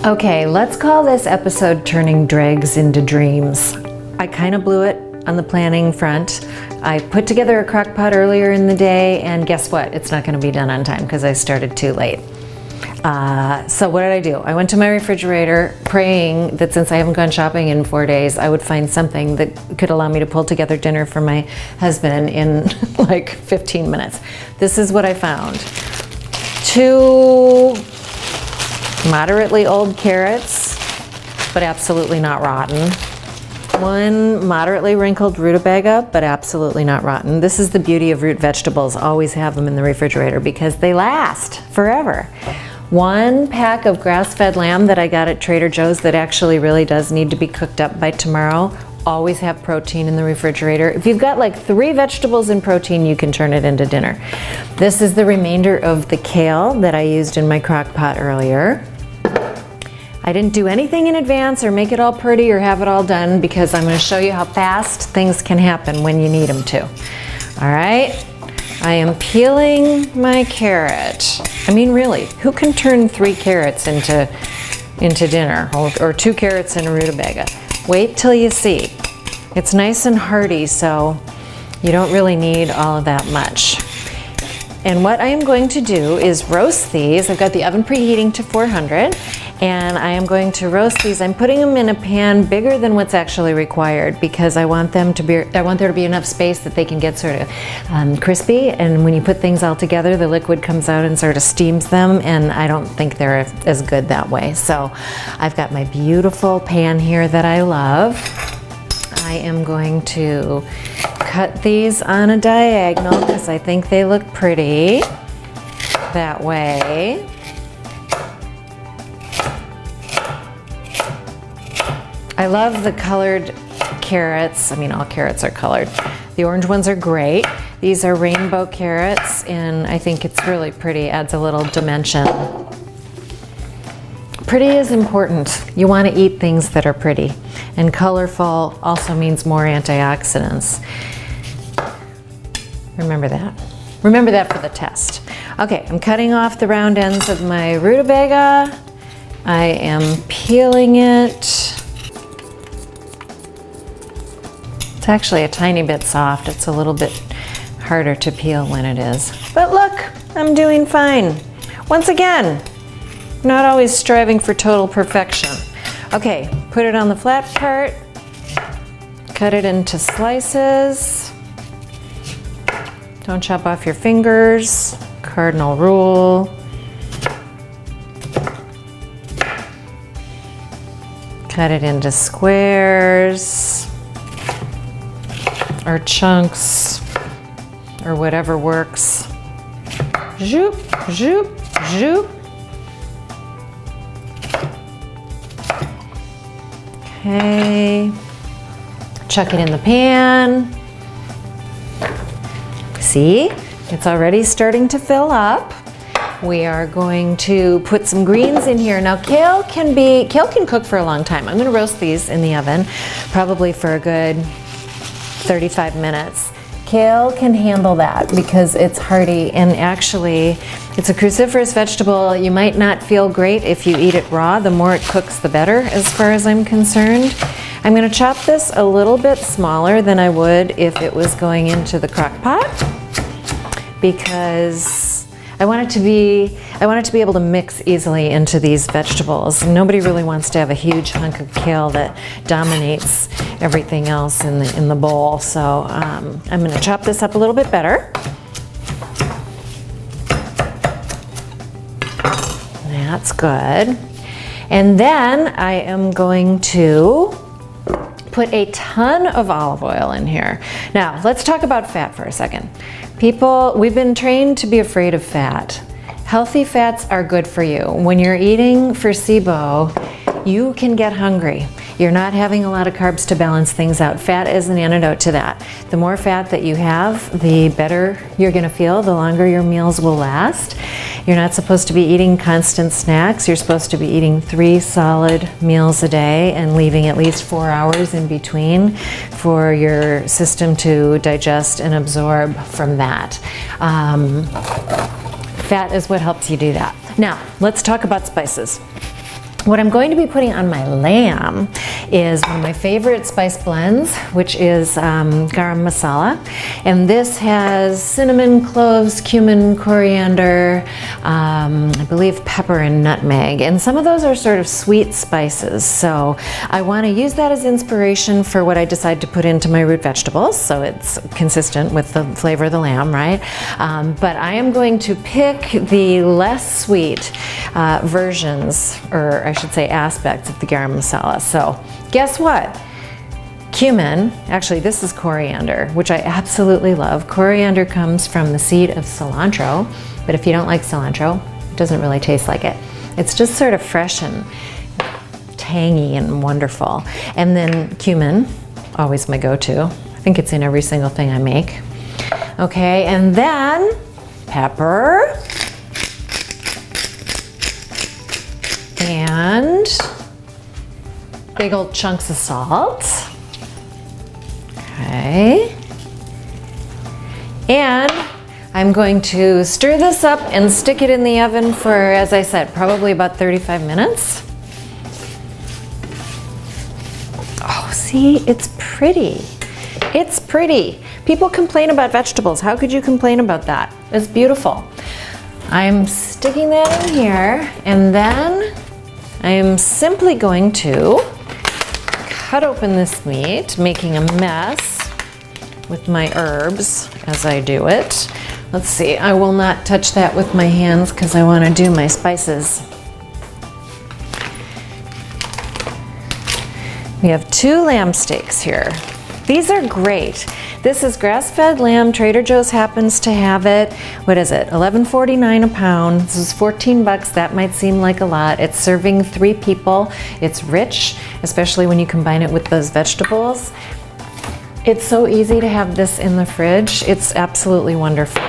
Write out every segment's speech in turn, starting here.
Okay, let's call this episode Turning Dregs into Dreams. I kind of blew it on the planning front. I put together a crock pot earlier in the day, and guess what? It's not going to be done on time because I started too late. So what did I do? I went to my refrigerator praying that since I haven't gone shopping in 4 days, I would find something that could allow me to pull together dinner for my husband in like 15 minutes. This is what I found. 2 moderately old carrots, but absolutely not rotten. 1 moderately wrinkled rutabaga, but absolutely not rotten. This is the beauty of root vegetables. Always have them in the refrigerator because they last forever. 1 pack of grass-fed lamb that I got at Trader Joe's that actually really does need to be cooked up by tomorrow. Always have protein in the refrigerator. If you've got like 3 vegetables and protein, you can turn it into dinner. This is the remainder of the kale that I used in my crock pot earlier. I didn't do anything in advance or make it all pretty or have it all done because I'm going to show you how fast things can happen when you need them to. All right, I am peeling my carrot. I mean, really, who can turn 3 carrots into dinner or 2 carrots and a rutabaga? Wait till you see. It's nice and hearty, so you don't really need all of that much. And what I am going to do is roast these. I've got the oven preheating to 400, and I am going to roast these. I'm putting them in a pan bigger than what's actually required because I want there to be enough space that they can get sort of crispy. And when you put things all together, the liquid comes out and sort of steams them, and I don't think they're as good that way. So I've got my beautiful pan here that I love. I am going to cut these on a diagonal because I think they look pretty that way. I love the colored carrots. I mean, all carrots are colored. The orange ones are great. These are rainbow carrots, and I think it's really pretty. Adds a little dimension. Pretty is important. You want to eat things that are pretty. And colorful also means more antioxidants. Remember that. Remember that for the test. Okay, I'm cutting off the round ends of my rutabaga. I am peeling it. It's actually a tiny bit soft. It's a little bit harder to peel when it is. But look, I'm doing fine. Once again, not always striving for total perfection. Okay, put it on the flat part, cut it into slices. Don't chop off your fingers, cardinal rule. Cut it into squares or chunks or whatever works. Zoop, zoop, zoop. Okay, chuck it in the pan. See, it's already starting to fill up. We are going to put some greens in here. Now kale can cook for a long time. I'm gonna roast these in the oven, probably for a good 35 minutes. Kale can handle that because it's hearty, and actually it's a cruciferous vegetable. You might not feel great if you eat it raw. The more it cooks, the better, as far as I'm concerned. I'm going to chop this a little bit smaller than I would if it was going into the crock pot because I want it to be able to mix easily into these vegetables. Nobody really wants to have a huge hunk of kale that dominates everything else in the bowl. So I'm going to chop this up a little bit better. That's good. And then I am going to put a ton of olive oil in here. Now, let's talk about fat for a second. We've been trained to be afraid of fat. Healthy fats are good for you. When you're eating for SIBO, you can get hungry. You're not having a lot of carbs to balance things out. Fat is an antidote to that. The more fat that you have, the better you're gonna feel, the longer your meals will last. You're not supposed to be eating constant snacks. You're supposed to be eating 3 solid meals a day and leaving at least 4 hours in between for your system to digest and absorb from that. Fat is what helps you do that. Now, let's talk about spices. What I'm going to be putting on my lamb is one of my favorite spice blends, which is garam masala. And this has cinnamon, cloves, cumin, coriander, I believe pepper and nutmeg. And some of those are sort of sweet spices. So I want to use that as inspiration for what I decide to put into my root vegetables. So it's consistent with the flavor of the lamb, right? But I am going to pick the less sweet versions, or I should say aspects of the garam masala. So guess what? Cumin, actually this is coriander, which I absolutely love. Coriander comes from the seed of cilantro, but if you don't like cilantro, it doesn't really taste like it. It's just sort of fresh and tangy and wonderful. And then cumin, always my go-to. I think it's in every single thing I make. Okay, and then pepper. And big old chunks of salt. Okay. And I'm going to stir this up and stick it in the oven for, as I said, probably about 35 minutes. Oh, see, it's pretty. It's pretty. People complain about vegetables. How could you complain about that? It's beautiful. I'm sticking that in here, and then I'm simply going to cut open this meat, making a mess with my herbs as I do it. Let's see, I will not touch that with my hands because I want to do my spices. We have 2 lamb steaks here. These are great. This is grass-fed lamb. Trader Joe's happens to have it. What is it? $11.49 a pound. This is 14 bucks. That might seem like a lot. It's serving 3 people. It's rich, especially when you combine it with those vegetables. It's so easy to have this in the fridge. It's absolutely wonderful.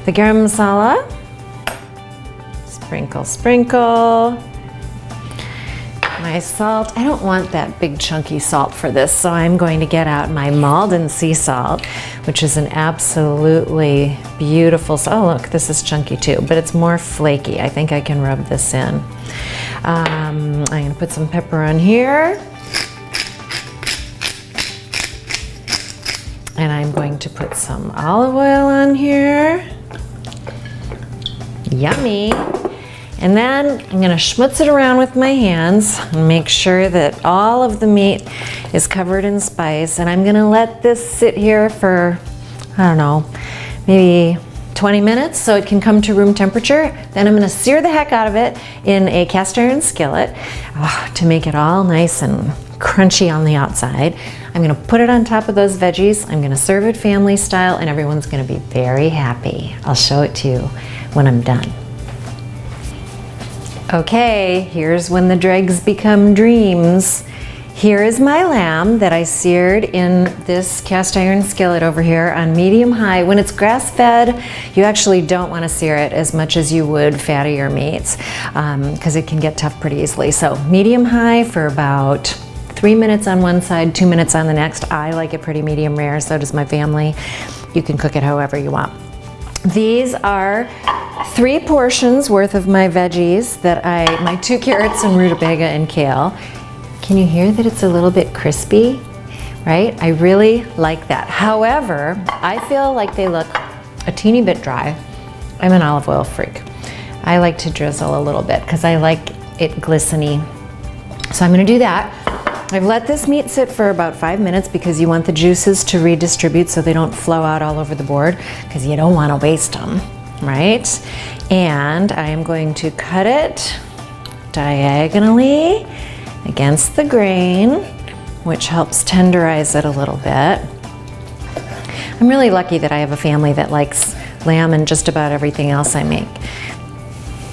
The garam masala. Sprinkle, sprinkle. My salt, I don't want that big chunky salt for this, so I'm going to get out my Maldon sea salt, which is an absolutely beautiful salt. Oh look, this is chunky too, but it's more flaky. I think I can rub this in. I'm going to put some pepper on here. And I'm going to put some olive oil on here. Yummy. And then I'm going to schmutz it around with my hands and make sure that all of the meat is covered in spice. And I'm going to let this sit here for, I don't know, maybe 20 minutes so it can come to room temperature. Then I'm going to sear the heck out of it in a cast iron skillet to make it all nice and crunchy on the outside. I'm going to put it on top of those veggies. I'm going to serve it family style, and everyone's going to be very happy. I'll show it to you when I'm done. Okay, here's when the dregs become dreams. Here is my lamb that I seared in this cast iron skillet over here on medium high. When it's grass fed, you actually don't want to sear it as much as you would fattier meats because it can get tough pretty easily. So medium high for about 3 minutes on one side, 2 minutes on the next. I like it pretty medium rare, so does my family. You can cook it however you want. These are 3 portions worth of my veggies that my 2 carrots and rutabaga and kale. Can you hear that it's a little bit crispy, right? I really like that. However, I feel like they look a teeny bit dry. I'm an olive oil freak. I like to drizzle a little bit because I like it glistening. So I'm gonna do that. I've let this meat sit for about 5 minutes because you want the juices to redistribute so they don't flow out all over the board because you don't want to waste them, right? And I am going to cut it diagonally against the grain, which helps tenderize it a little bit. I'm really lucky that I have a family that likes lamb and just about everything else I make.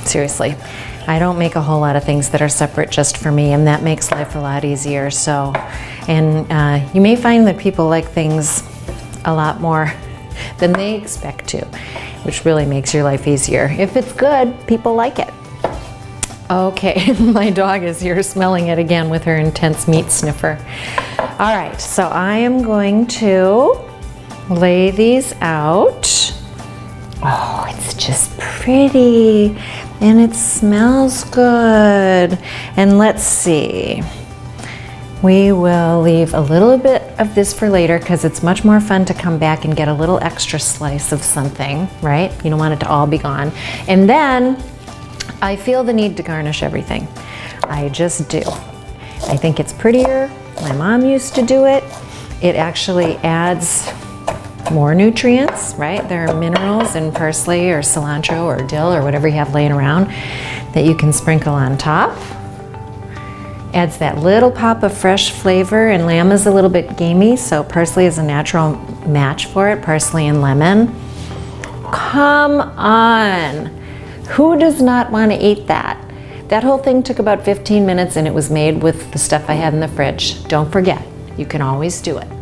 Seriously. I don't make a whole lot of things that are separate just for me, and that makes life a lot easier. So, and you may find that people like things a lot more than they expect to, which really makes your life easier. If it's good, people like it. Okay, my dog is here smelling it again with her intense meat sniffer. All right, so I am going to lay these out. Oh, it's just pretty. And it smells good. And let's see. We will leave a little bit of this for later because it's much more fun to come back and get a little extra slice of something, right? You don't want it to all be gone. And then I feel the need to garnish everything. I just do. I think it's prettier. My mom used to do it. It actually adds more nutrients, right? There are minerals in parsley or cilantro or dill or whatever you have laying around that you can sprinkle on top. Adds that little pop of fresh flavor, and lamb is a little bit gamey, so parsley is a natural match for it, parsley and lemon. Come on, who does not want to eat that? That whole thing took about 15 minutes and it was made with the stuff I had in the fridge. Don't forget, you can always do it.